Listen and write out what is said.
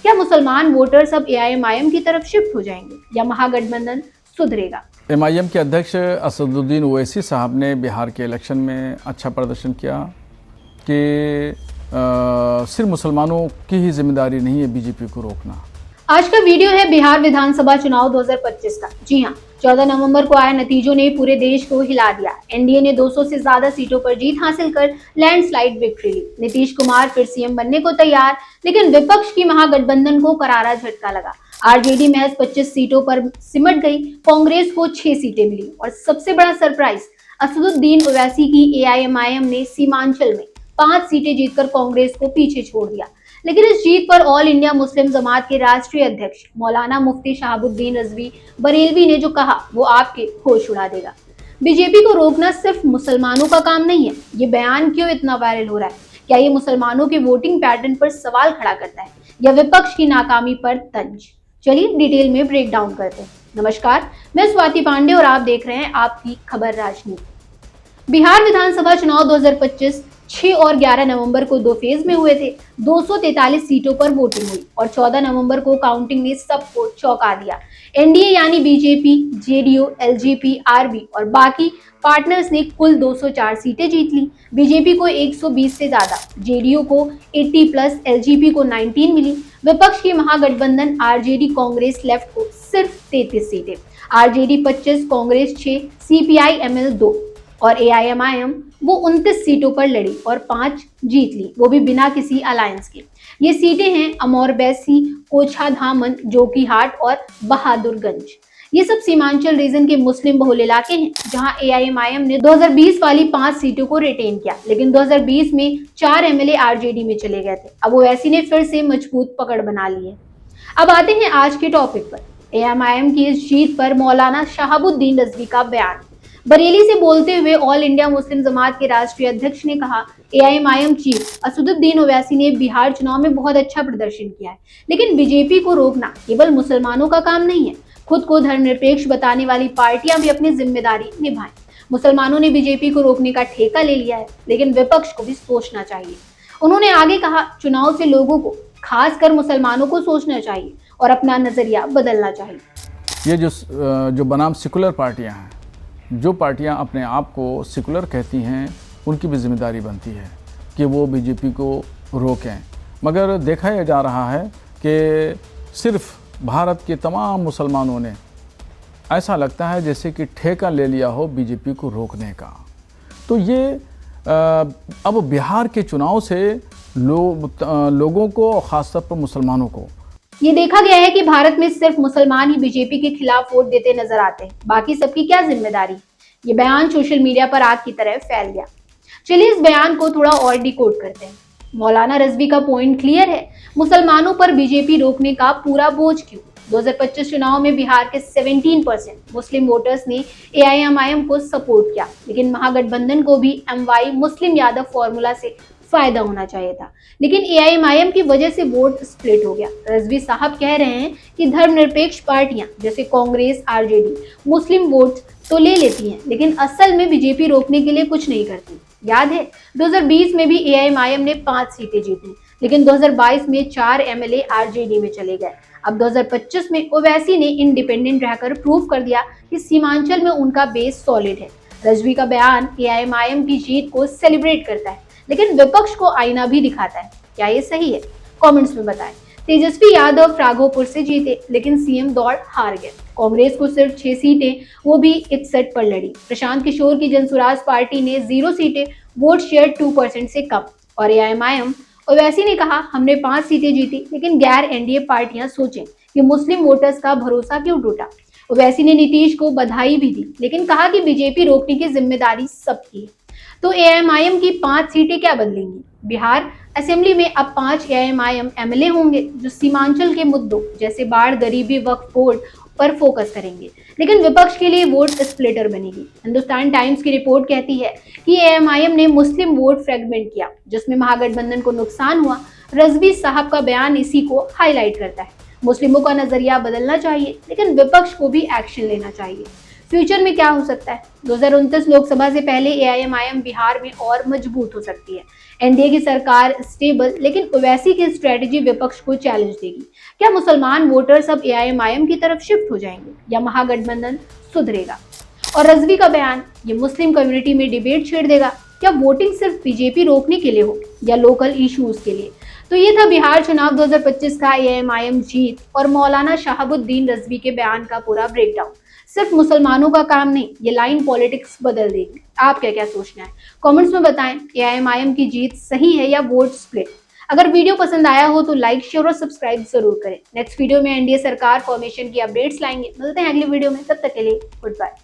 क्या मुसलमान वोटर्स अब एआईएमआईएम की तरफ शिफ्ट हो जाएंगे या महागठबंधन सुधरेगा? एमआईएम के अध्यक्ष असदुद्दीन ओवैसी साहब ने बिहार के इलेक्शन में अच्छा प्रदर्शन किया कि सिर्फ मुसलमानों की ही जिम्मेदारी नहीं है बीजेपी को रोकना। आज का वीडियो है बिहार विधानसभा चुनाव 2025 का। जी हाँ, 14 नवंबर को आए नतीजों ने पूरे देश को हिला दिया। एनडीए ने 200 से ज्यादा सीटों पर जीत हासिल कर लैंडस्लाइड विक्ट्री ली। नीतीश कुमार फिर सीएम बनने को तैयार, लेकिन विपक्ष की महागठबंधन को करारा झटका लगा। आरजेडी महज 25 सीटों पर सिमट गई, कांग्रेस को 6 सीटें मिली और सबसे बड़ा सरप्राइज, असदुद्दीन ओवैसी की एआईएमआईएम ने सीमांचल में 5 सीटें जीतकर कांग्रेस को पीछे छोड़ दिया। लेकिन इस जीत पर ऑल इंडिया मुस्लिम जमात के राष्ट्रीय अध्यक्ष मौलाना मुफ्ती शहाबुद्दीन रिजवी बरेलवी ने जो कहा वो आपके होश उड़ा देगा। बीजेपी को रोकना सिर्फ मुसलमानों का काम नहीं है। ये बयान क्यों इतना वायरल हो रहा है? क्या ये मुसलमानों के वोटिंग पैटर्न पर सवाल खड़ा करता है या विपक्ष की नाकामी पर तंज? चलिए डिटेल में ब्रेक डाउन करते हैं। नमस्कार, मैं स्वाति पांडे और आप देख रहे हैं आपकी खबर राजनीति। बिहार विधानसभा चुनाव 2025 6 और 11 नवंबर को 2 फेज में हुए थे। 243 सीटों पर वोटिंग हुई और 14 नवंबर को काउंटिंग ने सबको चौंका दिया। एनडीए यानी बीजेपी, जेडीयू, एलजेपी, आरबी और बाकी पार्टनर्स ने कुल 204 सीटें जीत ली। बीजेपी को 120 से ज्यादा, जेडीयू को 80 प्लस, एलजेपी को 19 मिली। विपक्ष की महागठबंधन आरजेडी कांग्रेस लेफ्ट को सिर्फ 33 सीटें, आरजेडी 25, कांग्रेस 6, सीपीआई एमएल 2 और एआईएमआईएम वो 29 सीटों पर लड़ी और 5 जीत ली, वो भी बिना किसी अलायंस के। ये सीटें हैं अमौर बैसी, कोछाधामन, जोकीहाट और बहादुरगंज। ये सब सीमांचल रीजन के मुस्लिम बहुल इलाके हैं जहां एआईएमआईएम ने 2020 वाली 5 सीटों को रिटेन किया, लेकिन 2020 में 4 एमएलए आरजेडी में चले गए थे। अब ओवैसी ने फिर से मजबूत पकड़ बना ली है। अब आते हैं आज के टॉपिक पर। एआईएमआईएम की इस जीत पर मौलाना शहाबुद्दीन रिजवी का बयान। बरेली से बोलते हुए ऑल इंडिया मुस्लिम जमात के राष्ट्रीय अध्यक्ष ने कहा, एआईएमआईएम चीफ असदुद्दीन ओवैसी ने बिहार चुनाव में बहुत अच्छा प्रदर्शन किया है, लेकिन बीजेपी को रोकना केवल मुसलमानों का काम नहीं है। खुद को धर्मनिरपेक्ष बताने वाली पार्टियां भी अपनी जिम्मेदारी निभाएं। मुसलमानों ने बीजेपी को रोकने का ठेका ले लिया है, लेकिन विपक्ष को भी सोचना चाहिए। उन्होंने आगे कहा, चुनाव से लोगों को, खासकर मुसलमानों को सोचना चाहिए और अपना नजरिया बदलना चाहिए। ये जो बनाम सेकुलर पार्टियां हैं, जो पार्टियां अपने आप को सेकुलर कहती हैं, उनकी भी जिम्मेदारी बनती है कि वो बीजेपी को रोकें। मगर देखा यह जा रहा है कि सिर्फ भारत के तमाम मुसलमानों ने, ऐसा लगता है जैसे कि ठेका ले लिया हो बीजेपी को रोकने का। तो ये अब बिहार के चुनाव से लोगों को, खासतौर पर मुसलमानों को, ये देखा गया है कि भारत में सिर्फ मुसलमान ही बीजेपी के खिलाफ वोट देते नजर आते हैं, बाकी सबकी क्या जिम्मेदारी? ये बयान सोशल मीडिया पर आग की तरह फैल गया। चलिए इस बयान को थोड़ा और डिकोड करते हैं। मौलाना रिजवी का पॉइंट क्लियर है, मुसलमानों पर बीजेपी रोकने का पूरा बोझ क्यों? 2025 चुनाव में बिहार के 17% मुस्लिम वोटर्स ने एआईएमआईएम को सपोर्ट किया, लेकिन महागठबंधन को भी एमवाई मुस्लिम यादव फॉर्मूला से फायदा होना चाहिए था, लेकिन एआईएमआईएम की वजह से वोट स्प्लिट हो गया। रिजवी साहब कह रहे हैं कि धर्मनिरपेक्ष पार्टियां जैसे कांग्रेस, आरजेडी मुस्लिम वोट तो ले लेती हैं, लेकिन असल में बीजेपी रोकने के लिए कुछ नहीं करती। याद है 2020 में भी एआईएमआईएम ने 5 सीटें जीती, लेकिन 2022 में 4 एमएलए आरजेडी में चले गए। अब 2025 में ओवैसी ने इंडिपेंडेंट रहकर प्रूव कर दिया कि सीमांचल में उनका बेस सॉलिड है। रिजवी का बयान एआईएमआईएम की जीत को सेलिब्रेट करता है, लेकिन विपक्ष को आईना भी दिखाता है। क्या ये सही है? कमेंट्स में बताएं। तेजस्वी यादव राघोपुर से जीते, लेकिन सीएम दौड़ हार गए। कांग्रेस को सिर्फ 6 सीटें, वो भी 61 पर लड़ी। प्रशांत किशोर की जनसुराज पार्टी ने 0 सीटें, वोट शेयर 2% से कम। और एआईएमआईएम ओवैसी ने कहा, हमने 5 सीटें जीती, लेकिन गैर एनडीए पार्टियां सोचें कि मुस्लिम वोटर्स का भरोसा क्यों टूटा। ओवैसी ने नीतीश को बधाई भी दी, लेकिन कहा कि बीजेपी रोकने की जिम्मेदारी सबकी है। तो एआईएमआईएम की 5 सीटें क्या बदलेंगी? बिहार असेंबली में अब 5 एआईएमआईएम एमएलए होंगे जो सीमांचल के मुद्दों जैसे बाढ़, गरीबी, वक्फ बोर्ड पर फोकस करेंगे, लेकिन विपक्ष के लिए वोट स्प्लिटर बनेगी। हिंदुस्तान टाइम्स की रिपोर्ट कहती है कि एआईएमआईएम ने मुस्लिम वोट फ्रेगमेंट किया, जिसमें महागठबंधन को नुकसान हुआ। रिजवी साहब का बयान इसी को हाईलाइट करता है। मुस्लिमों का नजरिया बदलना चाहिए, लेकिन विपक्ष को भी एक्शन लेना चाहिए। फ्यूचर में क्या हो सकता है? 2029 लोकसभा से पहले एआईएमआईएम बिहार में और मजबूत हो सकती है। एनडीए की सरकार स्टेबल, लेकिन ओवैसी की स्ट्रेटेजी विपक्ष को चैलेंज देगी। क्या मुसलमान वोटर्स अब एआईएमआईएम की तरफ शिफ्ट हो जाएंगे या महागठबंधन सुधरेगा? और रजवी का बयान ये मुस्लिम कम्युनिटी में डिबेट छेड़ देगा। क्या वोटिंग सिर्फ बीजेपी रोकने के लिए हो या लोकल इश्यूज के लिए? तो ये था बिहार चुनाव 2025 का एआईएमआईएम जीत और मौलाना शहाबुद्दीन रजवी के बयान का पूरा ब्रेकडाउन। सिर्फ मुसलमानों का काम नहीं, ये लाइन पॉलिटिक्स बदल देगी। आप क्या क्या सोचना है कमेंट्स में बताएं। एआईएमआईएम की जीत सही है या वोट स्प्लिट? अगर वीडियो पसंद आया हो तो लाइक, शेयर और सब्सक्राइब जरूर करें। नेक्स्ट वीडियो में एनडीए सरकार फॉर्मेशन की अपडेट्स लाएंगे। मिलते हैं अगली वीडियो में, तब तक के लिए गुड बाय।